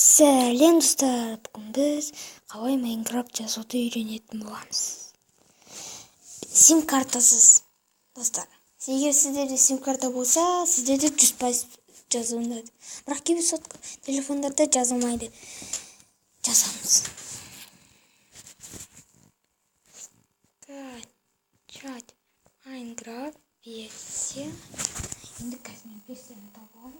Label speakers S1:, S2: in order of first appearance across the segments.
S1: Сәлем достар, бүгін біз қалай Майнкрафт жазуды үйренетін боламыз. Сим картасыз достар. Егер сіздерде сим карта болса, сіздерде 100% жазылады. Бірақ кейбір телефондарда жазылмайды. Жазамыз. Качать Майнкрафт версия. Енді қазір версияны табамын.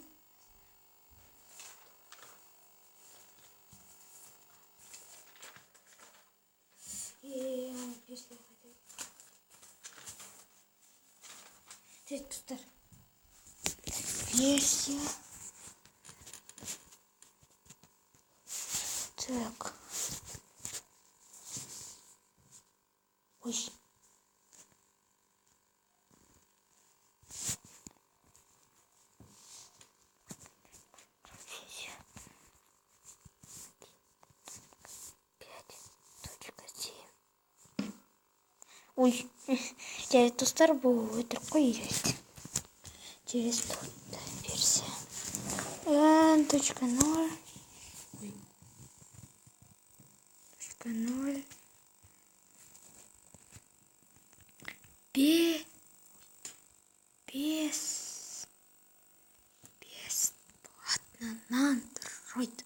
S1: Достар, версия. Так. Ой. Ой, жарайды достар, бұл өтірік қой жарайды. Через версия 1.0 бесплатно на Android.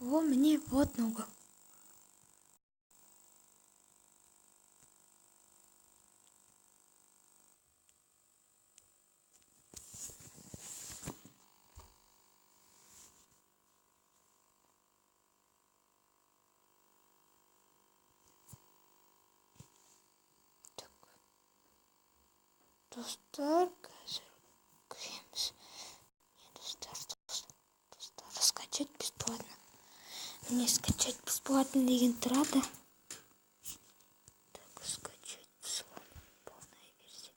S1: О, мне вот много. Достар, кремс. Достар, скачать бесплатно. Мне скачать бесплатно деген тұрады. Так, скачать полная версия.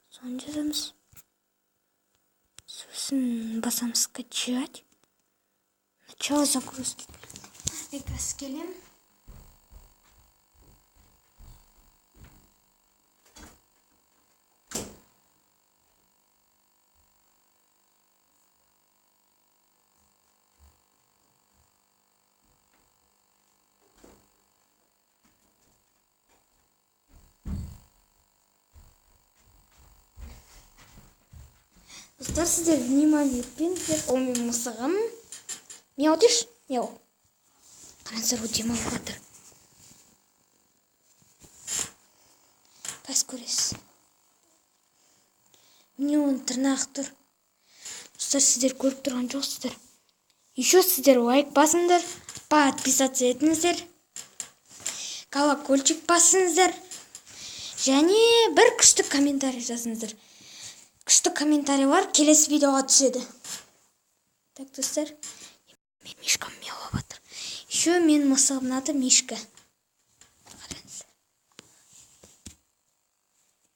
S1: Соны жазамыз. Сосын басамыз скачать. Начало загрузки. Экрас келем. Достар, сіздер внимание етпеңіздер. Ол мен мысығым. Мяу деш? Мяу. Қараңыздар, ол демалып жатыр. Қазір көресіз. Міне оның тырнағы тұр. Достар, сіздер көріп тұрған жоқсыздар. Еще сіздер лайк басыңдар, подписаться етіңіздер, колокольчик басыңыздар. Және бір күшті комментарий жазыңыздар. Күшті комментарийлар келесі видеоға түседі. Так, достар, мен мишкам мяулап жатыр. Еще мен мысығымның аты Мишка. Қараңыздар.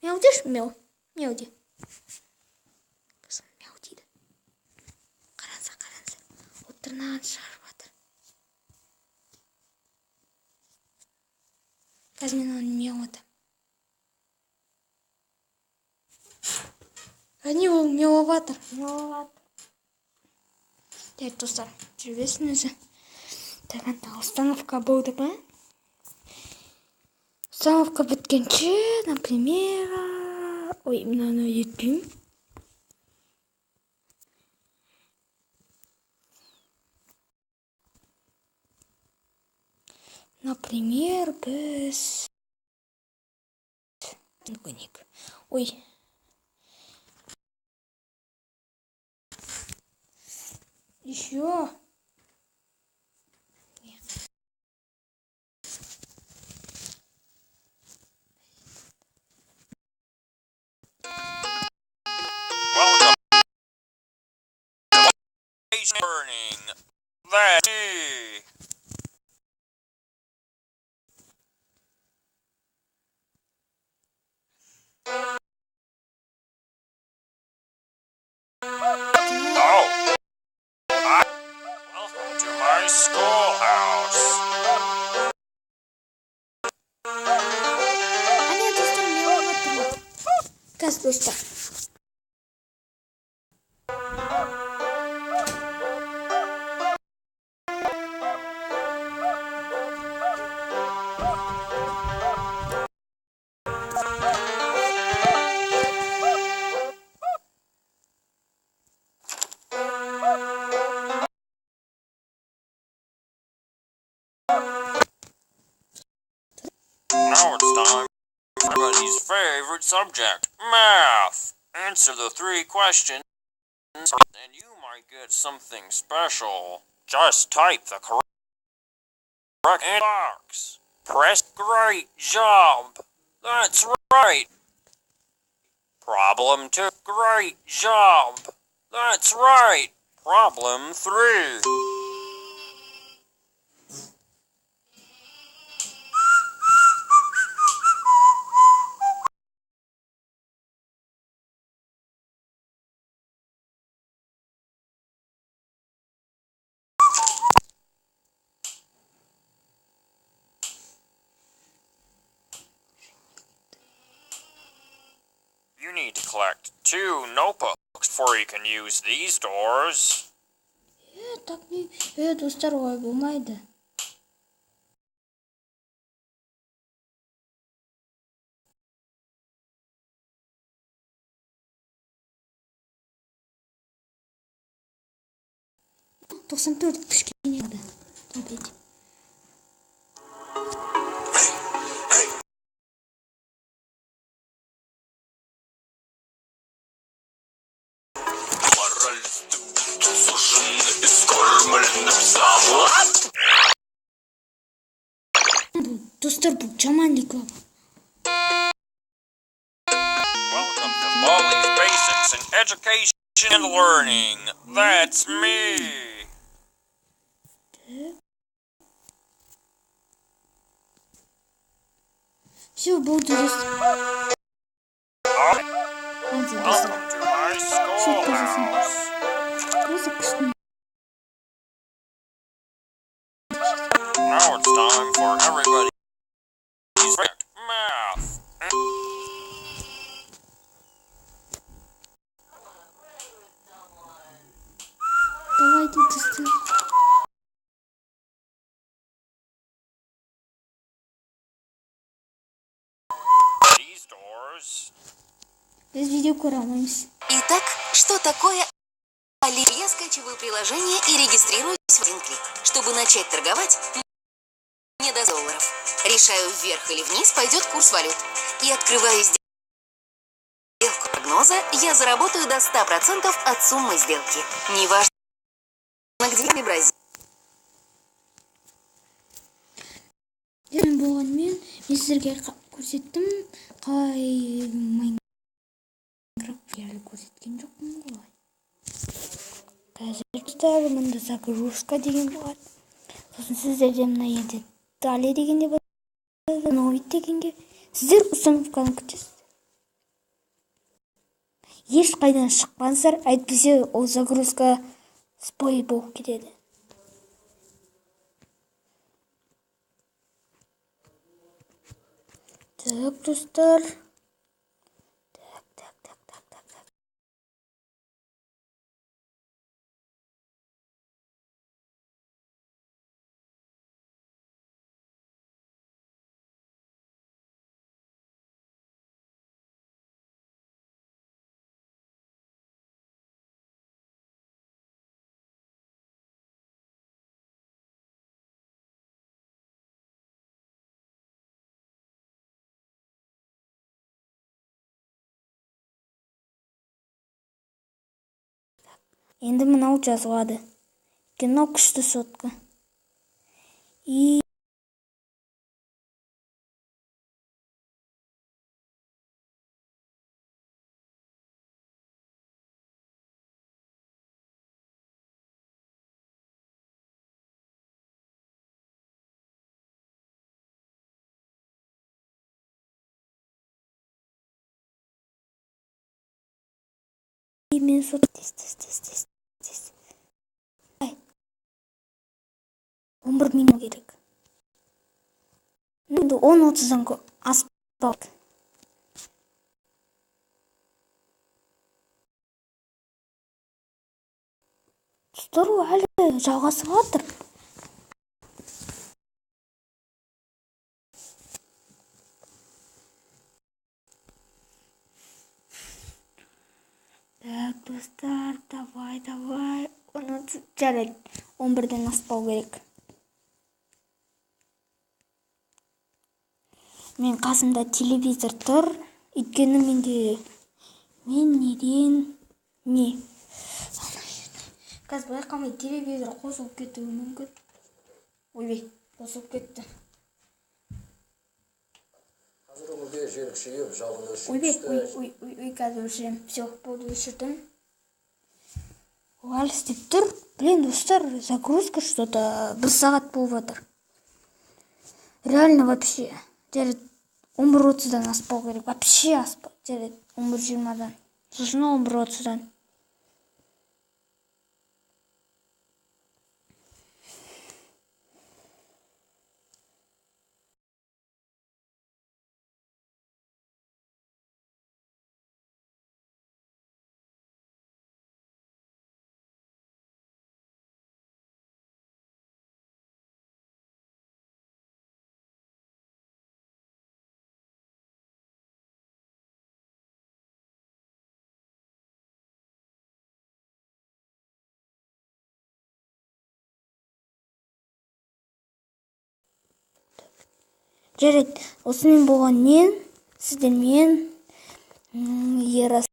S1: Мяу деш? Мяу. Мяу де. Мяу дейді. Қараңыздар. Ол тырнағын шығарып жатыр. Қазір мен оны мяу атам. Они ол мяулап жатыр. Так, достар, жүрбесін өзі. Так, установка болды ма? Установка біткенше, например... Ой, мынаны етпеймін. Например, біз... Ой. Еще.
S2: Burning. That welcome to my schoolhouse.
S1: Они достар мяулап жатыр. Қазір достар.
S2: subject, math. Answer the 3 questions and you might get something special. Just type the correct box. Press great job. That's right. Problem 2. Great job. That's right. Problem 3. You need to collect 2 notebooks before you can use these doors.
S1: Так не... достар ой болмайды. Тоқсан төрт кішкене еді. Опять. Достар бұл жаман реклама.
S2: Welcome to Molly's Basics in Education and Learning. That's me.
S1: Все, болды достар.
S2: Welcome to my schoolhouse.
S1: Просто күшті.
S2: Now it's time for everybody's math.
S1: Давайте достар.
S2: These doors.
S1: Без видео курамаемся.
S3: Итак, что такое Али? Я скачиваю приложение и регистрируюсь в один клик. Чтобы начать торговать, мне до $. Решаю, вверх или вниз пойдет курс валют. И открываю сделку прогноза, я заработаю до 100% от суммы сделки. Неважно, где в Бразилии.
S1: Мен болғанмен, мен сіздерге көрсеттім, қалай Майнкрафт әлі көрсеткен жоқпын ғой. Қазір достар, мында загрузка деген болады. Сосын сіздерде мына енді далее дегенде болады, новит дегенге. Сіздер установканы күтесіз. Ешқайдан шықпаңыздар, әйтпесе ол загрузка спой болып кетеді. Так, достар. Так. Енді мынау жазылады. Мынау күшті сотка. И мен сот здесь. 11 минут керек. Енді 10-30-дан аспауды. Достар, әлі жалғасып жатыр. Так, достар, давай. Оны жарайды. 11-ден аспау керек. Мен қасымда телевизор тұр. Өйткені мен неден не? Қазір байқамай телевизор қосылып кетуі мүмкін. Ойбай, қосылып кетті.
S4: Қазір өңірде жер күшейіп, жалын өршіп
S1: Ойбай,
S4: түсті.
S1: ой, қазір өшірем. Все, болды, өшірдім. Ол істеп тұр. Блин, достар, загрузка что-то 1 сағат болып жатыр. Реально вообще. Жарайды 11:30-дан аспау керек. Вообще аспау. Жарайды 11:20-дан. Сосын 11:30-дан. Жарайды, осымен болғанмен сіздермен ерас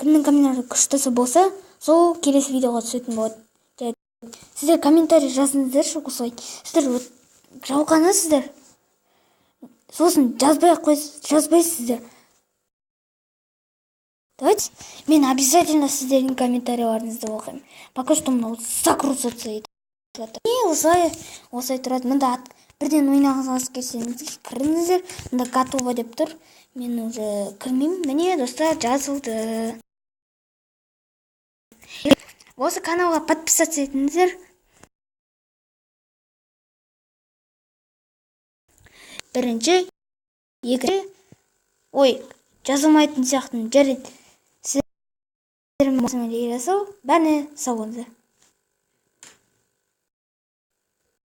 S1: кімнің комментарий күштісі болса, сол келесі видеоға түсетін болады. Сіздер комментарий жазыңыздаршы, осылай. Сіздер жалғанасыздар. Сосын жазбайсыздар. Давайте, мен обязательно сіздердің комментарийларыңызды оқимын. Пока что мынау загрузаться етіп жатыр. Осылай тұрады. Мында бірден ойнағыңыз келсеңіз кіріңіздер. Мында готово деп тұр. Мен уже кірмеймін. Міне, достар, жазылды. Осы каналға подписаться етіңіздер. Бірінші, екінші, жазылмайтын сияқтын жарайды. Сіздермен бәріне сау болыңыздар.